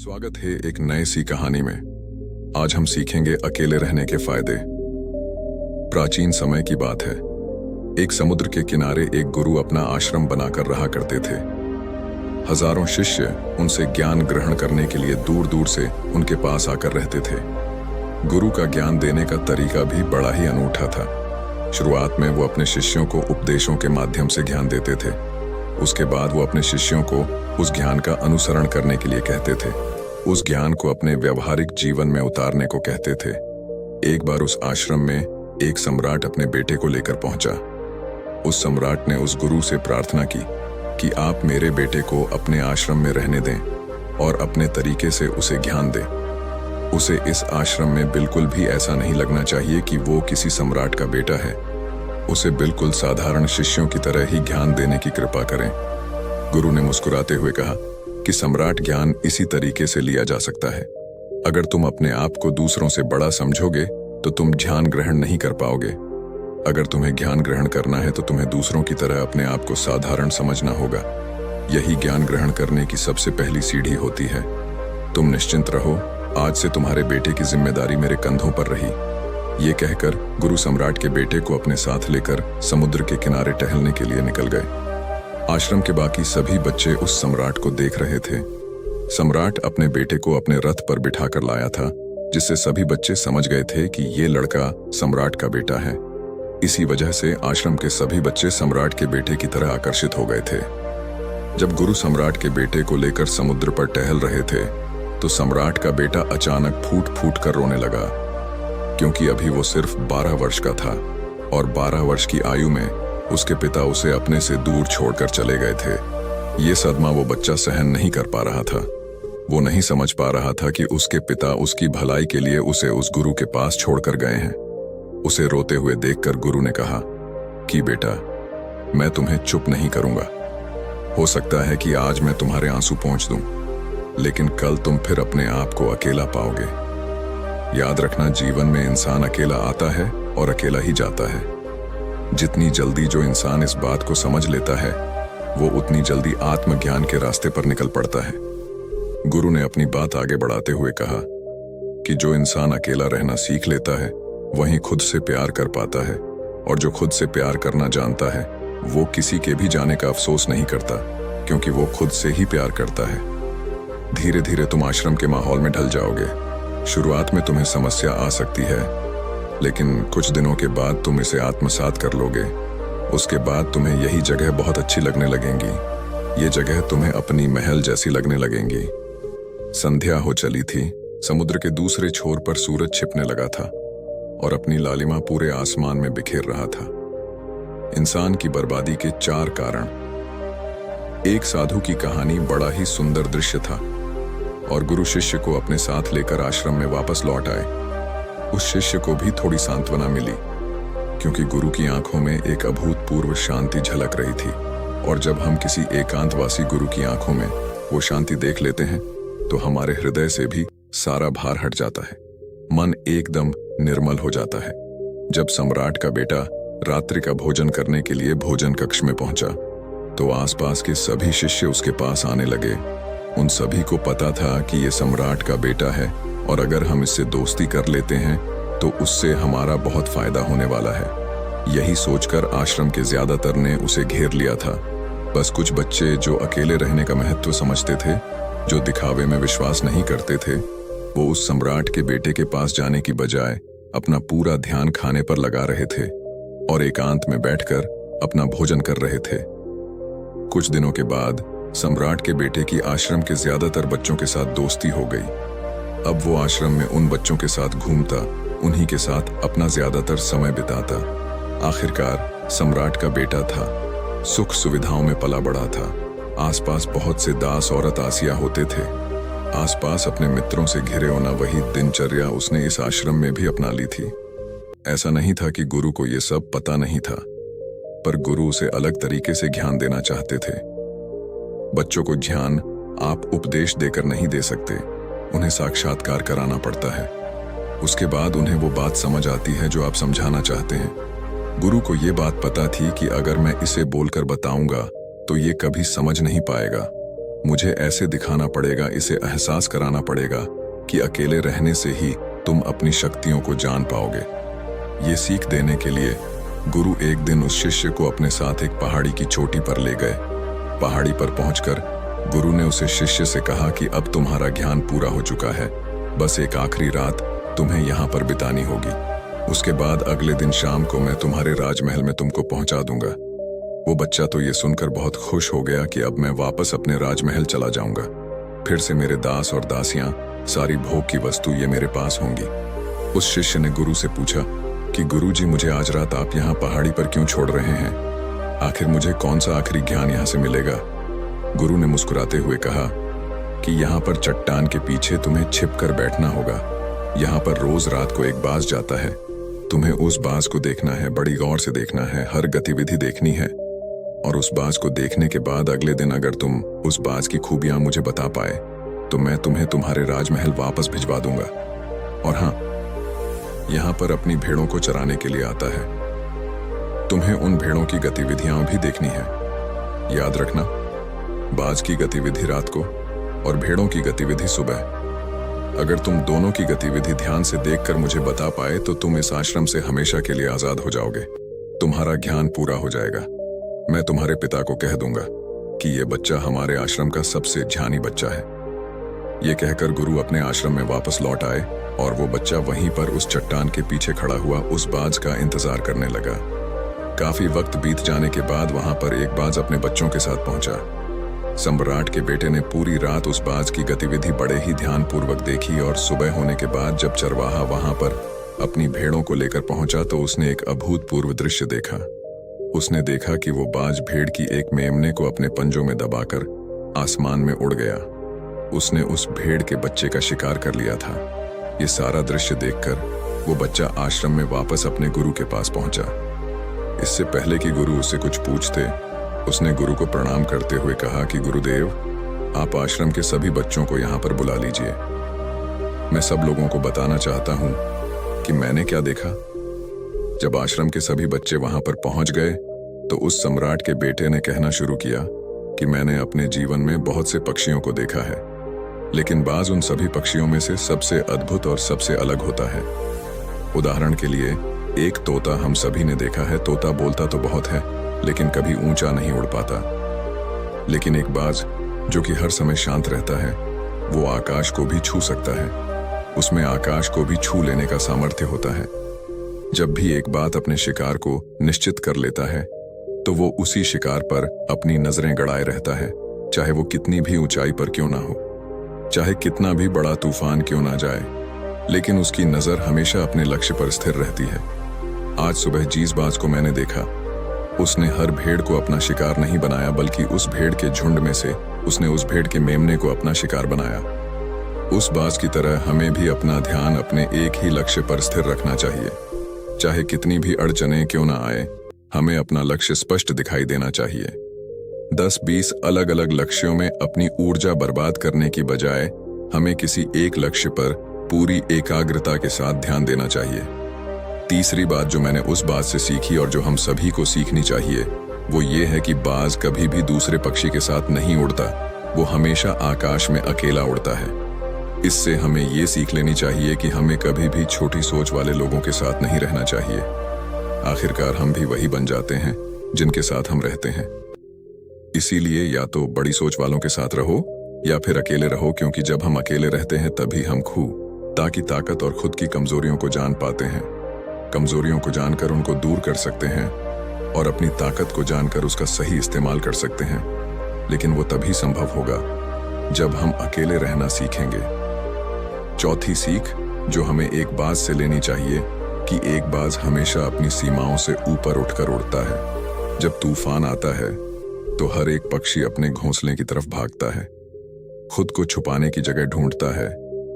स्वागत है एक नई सी कहानी में। आज हम सीखेंगे अकेले रहने के फायदे। प्राचीन समय की बात है। एक समुद्र के किनारे एक गुरु अपना आश्रम बनाकर रहा करते थे। हजारों शिष्य उनसे ज्ञान ग्रहण करने के लिए दूर दूर से उनके पास आकर रहते थे। गुरु का ज्ञान देने का तरीका भी बड़ा ही अनूठा था। शुरुआत में वो अपने शिष्यों को उपदेशों के माध्यम से ज्ञान देते थे। उसके बाद वो अपने शिष्यों को उस ज्ञान का अनुसरण करने के लिए कहते थे, उस ज्ञान को अपने व्यवहारिक जीवन में उतारने को कहते थे। एक बार उस आश्रम में एक सम्राट अपने बेटे को लेकर पहुंचा। उस सम्राट ने उस गुरु से प्रार्थना की कि आप मेरे बेटे को अपने आश्रम में रहने दें और अपने तरीके से उसे ज्ञान दें। उसे इस आश्रम में बिल्कुल भी ऐसा नहीं लगना चाहिए कि वो किसी सम्राट का बेटा है। उसे बिल्कुल साधारण शिष्यों की तरह ही ज्ञान देने की कृपा करें। गुरु ने मुस्कुराते हुए कहा कि सम्राट ज्ञान इसी तरीके से लिया जा सकता है। अगर तुम अपने आप को दूसरों से बड़ा समझोगे तो तुम ज्ञान ग्रहण नहीं कर पाओगे। अगर तुम्हें ज्ञान ग्रहण करना है तो तुम्हें दूसरों की तरह अपने आप को साधारण समझना होगा। यही ज्ञान ग्रहण करने की सबसे पहली सीढ़ी होती है। तुम निश्चिंत रहो, आज से तुम्हारे बेटे की जिम्मेदारी मेरे कंधों पर रही। ये कहकर गुरु सम्राट के बेटे को अपने साथ लेकर समुद्र के किनारे टहलने के लिए निकल गए। आश्रम के बाकी सभी बच्चे उस सम्राट को देख रहे थे। सम्राट अपने बेटे को अपने रथ पर बिठाकर लाया था, जिससे सभी बच्चे समझ गए थे कि ये लड़का सम्राट का बेटा है। इसी वजह से आश्रम के सभी बच्चे सम्राट के बेटे की तरह आकर्षित हो गए थे। जब गुरु सम्राट के बेटे को लेकर समुद्र पर टहल रहे थे तो सम्राट का बेटा अचानक फूट फूट कर रोने लगा, क्योंकि अभी वो सिर्फ 12 वर्ष का था और 12 वर्ष की आयु में उसके पिता उसे अपने से दूर छोड़कर चले गए थे। ये सदमा वो बच्चा सहन नहीं कर पा रहा था। वो नहीं समझ पा रहा था कि उसके पिता उसकी भलाई के लिए उसे उस गुरु के पास छोड़कर गए हैं। उसे रोते हुए देखकर गुरु ने कहा कि बेटा, मैं तुम्हें चुप नहीं करूंगा। हो सकता है कि आज मैं तुम्हारे आंसू पोंछ दूं, लेकिन कल तुम फिर अपने आप को अकेला पाओगे। याद रखना, जीवन में इंसान अकेला आता है और अकेला ही जाता है। जितनी जल्दी जो इंसान इस बात को समझ लेता है, वो उतनी जल्दी आत्मज्ञान के रास्ते पर निकल पड़ता है। गुरु ने अपनी बात आगे बढ़ाते हुए कहा कि जो इंसान अकेला रहना सीख लेता है वही खुद से प्यार कर पाता है, और जो खुद से प्यार करना जानता है वो किसी के भी जाने का अफसोस नहीं करता, क्योंकि वो खुद से ही प्यार करता है। धीरे धीरे तुम आश्रम के माहौल में ढल जाओगे। शुरुआत में तुम्हें समस्या आ सकती है, लेकिन कुछ दिनों के बाद तुम इसे आत्मसात कर लोगे। उसके बाद तुम्हें यही जगह बहुत अच्छी लगने लगेंगी। ये जगह तुम्हें अपनी महल जैसी लगने लगेंगी। संध्या हो चली थी। समुद्र के दूसरे छोर पर सूरज छिपने लगा था और अपनी लालिमा पूरे आसमान में बिखेर रहा था। इंसान की बर्बादी के 4 कारण। एक साधु की कहानी बड़ा ही सुंदर दृश्य था और गुरु शिष्य को अपने साथ लेकर आश्रम में वापस लौट आए। उस शिष्य को भी थोड़ी सांत्वना मिली, क्योंकि गुरु की आंखों में एक अभूतपूर्व शांति झलक रही थी। और जब हम किसी एकांतवासी गुरु की आंखों में वो शांति देख लेते हैं तो हमारे हृदय से भी सारा भार हट जाता है। मन एकदम निर्मल हो जाता है। जब सम्राट का बेटा रात्रि का भोजन करने के लिए भोजन कक्ष में पहुंचा तो आसपास के सभी शिष्य उसके पास आने लगे। उन सभी को पता था कि ये सम्राट का बेटा है और अगर हम इससे दोस्ती कर लेते हैं तो उससे हमारा बहुत फायदा होने वाला है। यही सोचकर आश्रम के ज्यादातर ने उसे घेर लिया था। बस कुछ बच्चे जो अकेले रहने का महत्व समझते थे, जो दिखावे में विश्वास नहीं करते थे, वो उस सम्राट के बेटे के पास जाने की बजाय अपना पूरा ध्यान खाने पर लगा रहे थे और एकांत में बैठकर अपना भोजन कर रहे थे। कुछ दिनों के बाद सम्राट के बेटे की आश्रम के ज्यादातर बच्चों के साथ दोस्ती हो गई। अब वो आश्रम में उन बच्चों के साथ घूमता, उन्हीं के साथ अपना ज्यादातर समय बिताता। आखिरकार सम्राट का बेटा था, सुख सुविधाओं में पला बड़ा था। आसपास बहुत से दास और दासियां होते थे। आसपास अपने मित्रों से घिरे होना वही दिनचर्या उसने इस आश्रम में भी अपना ली थी। ऐसा नहीं था कि गुरु को ये सब पता नहीं था, पर गुरु उसे अलग तरीके से ज्ञान देना चाहते थे। बच्चों को ज्ञान आप उपदेश देकर नहीं दे सकते, उन्हें साक्षात्कार कराना पड़ता है। उसके बाद उन्हें वो बात समझ आती है जो आप समझाना चाहते हैं। गुरु को ये बात पता थी कि अगर मैं इसे बोलकर बताऊंगा तो ये कभी समझ नहीं पाएगा। मुझे ऐसे दिखाना पड़ेगा, इसे एहसास कराना पड़ेगा कि अकेले रहने से ही तुम अपनी शक्तियों को जान पाओगे। ये सीख देने के लिए गुरु एक दिन उस शिष्य को अपने साथ एक पहाड़ी की चोटी पर ले गए। पहाड़ी पर पहुंचकर गुरु ने उसे शिष्य से कहा कि अब तुम्हारा ज्ञान पूरा हो चुका है, बस एक आखिरी रात तुम्हें यहाँ पर बितानी होगी। उसके बाद अगले दिन शाम को मैं तुम्हारे राजमहल में तुमको पहुंचा दूंगा। वो बच्चा तो ये सुनकर बहुत खुश हो गया कि अब मैं वापस अपने राजमहल चला जाऊंगा। फिर से मेरे दास और दासियां, सारी भोग की वस्तु ये मेरे पास होंगी। उस शिष्य ने गुरु से पूछा कि गुरुजी, मुझे आज रात आप यहाँ पहाड़ी पर क्यों छोड़ रहे हैं? आखिर मुझे कौन सा आखिरी ज्ञान यहाँ से मिलेगा? गुरु ने मुस्कुराते हुए कहा कि यहाँ पर चट्टान के पीछे तुम्हें छिप कर बैठना होगा। यहाँ पर रोज रात को एक बाज जाता है, तुम्हें उस बाज को देखना है, बड़ी गौर से देखना है, हर गतिविधि देखनी है। और उस बाज को देखने के बाद अगले दिन अगर तुम उस बाज की खूबियां मुझे बता पाए तो मैं तुम्हें तुम्हारे राजमहल वापस भिजवा दूंगा। और हाँ, यहाँ पर अपनी भेड़ों को चराने के लिए आता है, तुम्हें उन भेड़ों की गतिविधियां भी देखनी है। याद रखना, बाज की गतिविधि रात को और भेड़ों की गतिविधि सुबह। अगर तुम दोनों की गतिविधि ध्यान से देखकर मुझे बता पाए तो तुम इस आश्रम से हमेशा के लिए आजाद हो जाओगे, तुम्हारा ज्ञान पूरा हो जाएगा। मैं तुम्हारे पिता को कह दूंगा कि यह बच्चा हमारे आश्रम का सबसे ध्यानी बच्चा है। ये कहकर गुरु अपने आश्रम में वापस लौट आए और वो बच्चा वहीं पर उस चट्टान के पीछे खड़ा हुआ उस बाज का इंतजार करने लगा। काफी वक्त बीत जाने के बाद वहां पर एक बाज अपने बच्चों के साथ पहुंचा। सम्राट के बेटे ने पूरी रात उस बाज की गतिविधि बड़े ही ध्यानपूर्वक देखी और सुबह होने के बाद जब चरवाहा वहां पर अपनी भेड़ों को लेकर पहुंचा तो उसने एक अभूतपूर्व दृश्य देखा। उसने देखा कि वो बाज भेड़ की एक मेमने को अपने पंजों में दबाकर आसमान में उड़ गया। उसने उस भेड़ के बच्चे का शिकार कर लिया था। ये सारा दृश्य देखकर वो बच्चा आश्रम में वापस अपने गुरु के पास पहुंचा। इससे पहले कि गुरु उससे कुछ पूछते, उसने गुरु को प्रणाम करते हुए कहा कि गुरुदेव, आप आश्रम के सभी बच्चों को यहाँ पर बुला लीजिए। मैं सब लोगों को बताना चाहता हूँ कि मैंने क्या देखा। जब आश्रम के सभी बच्चे वहां पर पहुंच गए तो उस सम्राट के बेटे ने कहना शुरू किया कि मैंने अपने जीवन में बहुत से पक्षियों को देखा है, लेकिन बाज उन सभी पक्षियों में से सबसे अद्भुत और सबसे अलग होता है। उदाहरण के लिए, एक तोता हम सभी ने देखा है। तोता बोलता तो बहुत है लेकिन कभी ऊंचा नहीं उड़ पाता। लेकिन एक बाज जो कि हर समय शांत रहता है, वो आकाश को भी छू सकता है। उसमें आकाश को भी छू लेने का सामर्थ्य होता है। जब भी एक बाज अपने शिकार को निश्चित कर लेता है तो वो उसी शिकार पर अपनी नजरें गड़ाए रहता है, चाहे वो कितनी भी ऊंचाई पर क्यों ना हो, चाहे कितना भी बड़ा तूफान क्यों ना जाए, लेकिन उसकी नजर हमेशा अपने लक्ष्य पर स्थिर रहती है। आज सुबह जिस बाज को मैंने देखा, उसने हर भेड़ को अपना शिकार नहीं बनाया, बल्कि उस भेड़ के झुंड में से उसने उस भेड़ के मेमने को अपना शिकार बनाया। उस बाज की तरह हमें भी अपना ध्यान अपने एक ही लक्ष्य पर स्थिर रखना चाहिए। चाहे कितनी भी अड़चनें क्यों ना आए, हमें अपना लक्ष्य स्पष्ट दिखाई देना चाहिए। 10-20 अलग अलग लक्ष्यों में अपनी ऊर्जा बर्बाद करने की बजाय हमें किसी एक लक्ष्य पर पूरी एकाग्रता के साथ ध्यान देना चाहिए। तीसरी बात जो मैंने उस बात से सीखी और जो हम सभी को सीखनी चाहिए, वो ये है कि बाज कभी भी दूसरे पक्षी के साथ नहीं उड़ता, वो हमेशा आकाश में अकेला उड़ता है। इससे हमें ये सीख लेनी चाहिए कि हमें कभी भी छोटी सोच वाले लोगों के साथ नहीं रहना चाहिए। आखिरकार हम भी वही बन जाते हैं जिनके साथ हम रहते हैं। इसीलिए या तो बड़ी सोच वालों के साथ रहो या फिर अकेले रहो, क्योंकि जब हम अकेले रहते हैं तभी हम ताकि ताकत और खुद की कमजोरियों को जान पाते हैं। कमजोरियों को जानकर उनको दूर कर सकते हैं और अपनी ताकत को जानकर उसका सही इस्तेमाल कर सकते हैं। लेकिन वो तभी संभव होगा जब हम अकेले रहना सीखेंगे। चौथी सीख जो हमें एक बाज से लेनी चाहिए कि एक बाज हमेशा अपनी सीमाओं से ऊपर उठकर उड़ता है। जब तूफान आता है तो हर एक पक्षी अपने घोंसले की तरफ भागता है, खुद को छुपाने की जगह ढूंढता है,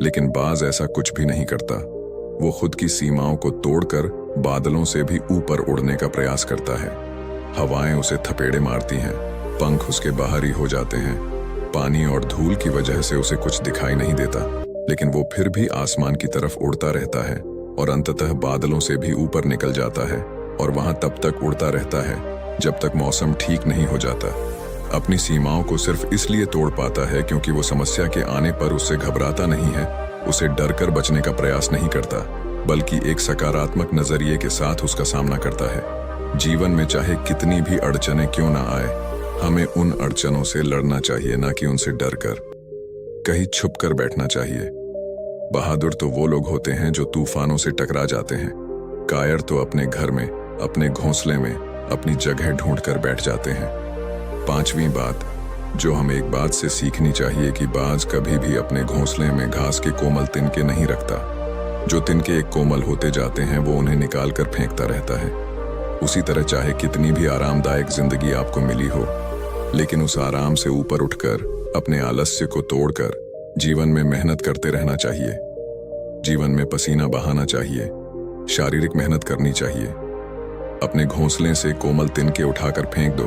लेकिन बाज ऐसा कुछ भी नहीं करता। वो खुद की सीमाओं को तोड़कर बादलों से भी ऊपर उड़ने का प्रयास करता है। हवाएं उसे थपेड़े मारती हैं, पंख उसके बाहर ही हो जाते हैं, पानी और धूल की वजह से उसे कुछ दिखाई नहीं देता, लेकिन वो फिर भी आसमान की तरफ उड़ता रहता है और अंततः बादलों से भी ऊपर निकल जाता है और वहां तब तक उड़ता रहता है जब तक मौसम ठीक नहीं हो जाता। अपनी सीमाओं को सिर्फ इसलिए तोड़ पाता है क्योंकि वो समस्या के आने पर उससे घबराता नहीं है, उसे डर कर बचने का प्रयास नहीं करता, बल्कि एक सकारात्मक नजरिए के साथ उसका सामना करता है। जीवन में चाहे कितनी भी अड़चनें क्यों ना आए, हमें उन अड़चनों से लड़ना चाहिए, ना कि उनसे डर कर कहीं छुप कर बैठना चाहिए। बहादुर तो वो लोग होते हैं जो तूफानों से टकरा जाते हैं। कायर तो अपने घर में, अपने घोंसले में अपनी जगह ढूंढ कर बैठ जाते हैं। पांचवी बात जो हमें एक बात से सीखनी चाहिए कि बाज कभी भी अपने घोंसले में घास के कोमल तिनके नहीं रखता। जो तिनके एक कोमल होते जाते हैं वो उन्हें निकाल कर फेंकता रहता है। उसी तरह चाहे कितनी भी आरामदायक जिंदगी आपको मिली हो, लेकिन उस आराम से ऊपर उठकर अपने आलस्य को तोड़कर जीवन में मेहनत करते रहना चाहिए। जीवन में पसीना बहाना चाहिए, शारीरिक मेहनत करनी चाहिए। अपने घोंसले से कोमल तिनके उठाकर फेंक दो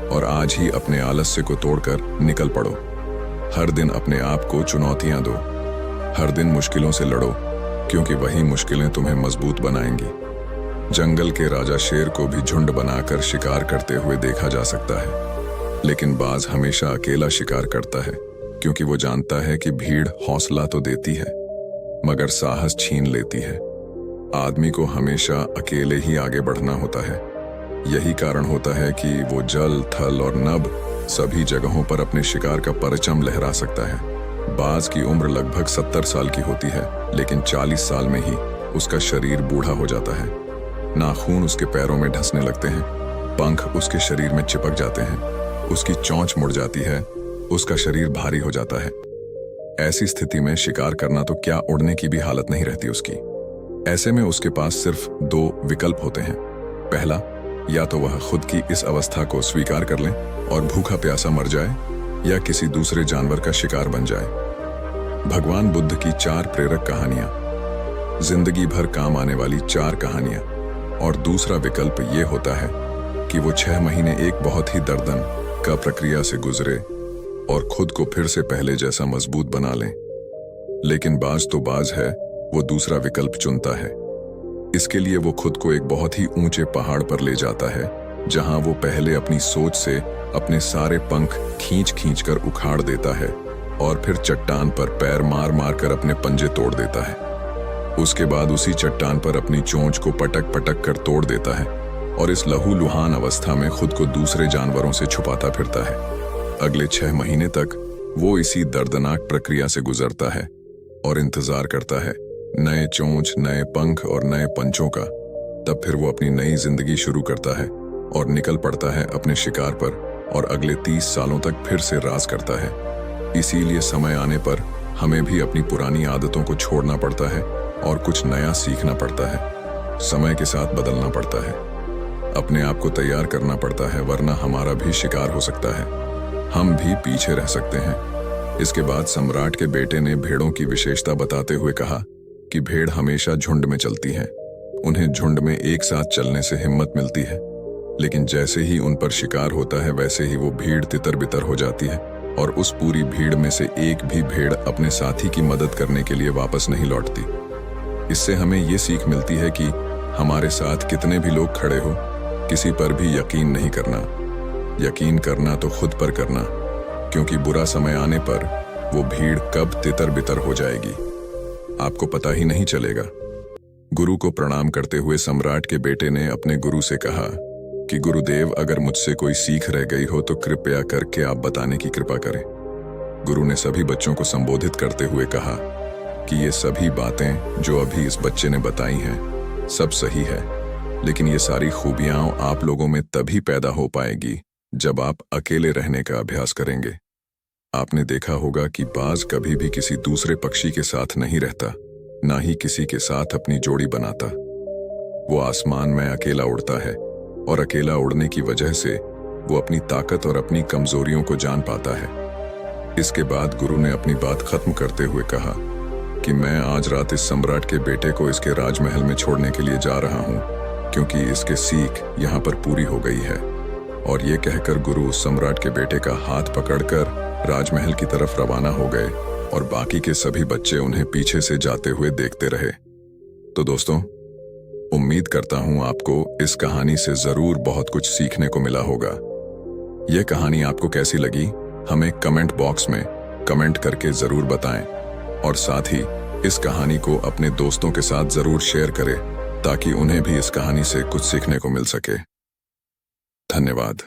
और आज ही अपने आलस्य को तोड़कर निकल पड़ो। हर दिन अपने आप को चुनौतियां दो, हर दिन मुश्किलों से लड़ो, क्योंकि वही मुश्किलें तुम्हें मजबूत बनाएंगी। जंगल के राजा शेर को भी झुंड बनाकर शिकार करते हुए देखा जा सकता है, लेकिन बाज हमेशा अकेला शिकार करता है, क्योंकि वो जानता है कि भीड़ हौसला तो देती है मगर साहस छीन लेती है। आदमी को हमेशा अकेले ही आगे बढ़ना होता है। यही कारण होता है कि वो जल, थल और नभ सभी जगहों पर अपने शिकार का परचम लहरा सकता है। बाज की उम्र लगभग 70 साल की होती है, लेकिन 40 साल में ही उसका शरीर बूढ़ा हो जाता है। नाखून उसके पैरों में ढसने लगते हैं, पंख उसके शरीर में चिपक जाते हैं, उसकी चोंच मुड़ जाती है, उसका शरीर भारी हो जाता है। ऐसी स्थिति में शिकार करना तो क्या, उड़ने की भी हालत नहीं रहती उसकी। ऐसे में उसके पास सिर्फ 2 विकल्प होते हैं। पहला, या तो वह खुद की इस अवस्था को स्वीकार कर ले और भूखा प्यासा मर जाए, या किसी दूसरे जानवर का शिकार बन जाए। भगवान बुद्ध की 4 प्रेरक कहानियां, जिंदगी भर काम आने वाली 4 कहानियां। और दूसरा विकल्प ये होता है कि वो 6 महीने एक बहुत ही दर्दनाक प्रक्रिया से गुजरे और खुद को फिर से पहले जैसा मजबूत बना लें। लेकिन बाज तो बाज है, वो दूसरा विकल्प चुनता है। इसके लिए वो खुद को एक बहुत ही ऊंचे पहाड़ पर ले जाता है, जहां वो पहले अपनी सोच से अपने सारे पंख खींच खींच कर उखाड़ देता है और फिर चट्टान पर पैर मार मार कर अपने पंजे तोड़ देता है। उसके बाद उसी चट्टान पर अपनी चोंच को पटक पटक कर तोड़ देता है और इस लहूलुहान अवस्था में खुद को दूसरे जानवरों से छुपाता फिरता है। अगले 6 महीने तक वो इसी दर्दनाक प्रक्रिया से गुजरता है और इंतजार करता है नए चोंच, नए पंख और नए पंचों का। तब फिर वो अपनी नई जिंदगी शुरू करता है और निकल पड़ता है अपने शिकार पर और अगले 30 सालों तक फिर से राज करता है। इसीलिए समय आने पर हमें भी अपनी पुरानी आदतों को छोड़ना पड़ता है और कुछ नया सीखना पड़ता है। समय के साथ बदलना पड़ता है, अपने आप को तैयार करना पड़ता है, वरना हमारा भी शिकार हो सकता है, हम भी पीछे रह सकते हैं। इसके बाद सम्राट के बेटे ने भेड़ों की विशेषता बताते हुए कहा कि भेड़ हमेशा झुंड में चलती हैं। उन्हें झुंड में एक साथ चलने से हिम्मत मिलती है, लेकिन जैसे ही उन पर शिकार होता है वैसे ही वो भीड़ तितर बितर हो जाती है और उस पूरी भीड़ में से एक भी भेड़ अपने साथी की मदद करने के लिए वापस नहीं लौटती। इससे हमें ये सीख मिलती है कि हमारे साथ कितने भी लोग खड़े हो, किसी पर भी यकीन नहीं करना। यकीन करना तो खुद पर करना, क्योंकि बुरा समय आने पर वो भीड़ कब तितर बितर हो जाएगी आपको पता ही नहीं चलेगा। गुरु को प्रणाम करते हुए सम्राट के बेटे ने अपने गुरु से कहा कि गुरुदेव, अगर मुझसे कोई सीख रह गई हो तो कृपया करके आप बताने की कृपा करें। गुरु ने सभी बच्चों को संबोधित करते हुए कहा कि ये सभी बातें जो अभी इस बच्चे ने बताई हैं सब सही है, लेकिन ये सारी खूबियां आप लोगों में तभी पैदा हो पाएगी जब आप अकेले रहने का अभ्यास करेंगे। आपने देखा होगा कि बाज कभी भी किसी दूसरे पक्षी के साथ नहीं रहता, ना ही किसी के साथ अपनी जोड़ी बनाता। वो आसमान में अकेला उड़ता है और अकेला उड़ने की वजह से वो अपनी ताकत और अपनी कमजोरियों को जान पाता है। इसके बाद गुरु ने अपनी बात खत्म करते हुए कहा कि मैं आज रात इस सम्राट के बेटे को इसके राजमहल में छोड़ने के लिए जा रहा हूँ, क्योंकि इसके सीख यहाँ पर पूरी हो गई है। और ये कहकर गुरु सम्राट के बेटे का हाथ पकड़कर राजमहल की तरफ रवाना हो गए और बाकी के सभी बच्चे उन्हें पीछे से जाते हुए देखते रहे। तो दोस्तों, उम्मीद करता हूं आपको इस कहानी से जरूर बहुत कुछ सीखने को मिला होगा। यह कहानी आपको कैसी लगी हमें कमेंट बॉक्स में कमेंट करके जरूर बताएं और साथ ही इस कहानी को अपने दोस्तों के साथ जरूर शेयर करें ताकि उन्हें भी इस कहानी से कुछ सीखने को मिल सके। धन्यवाद।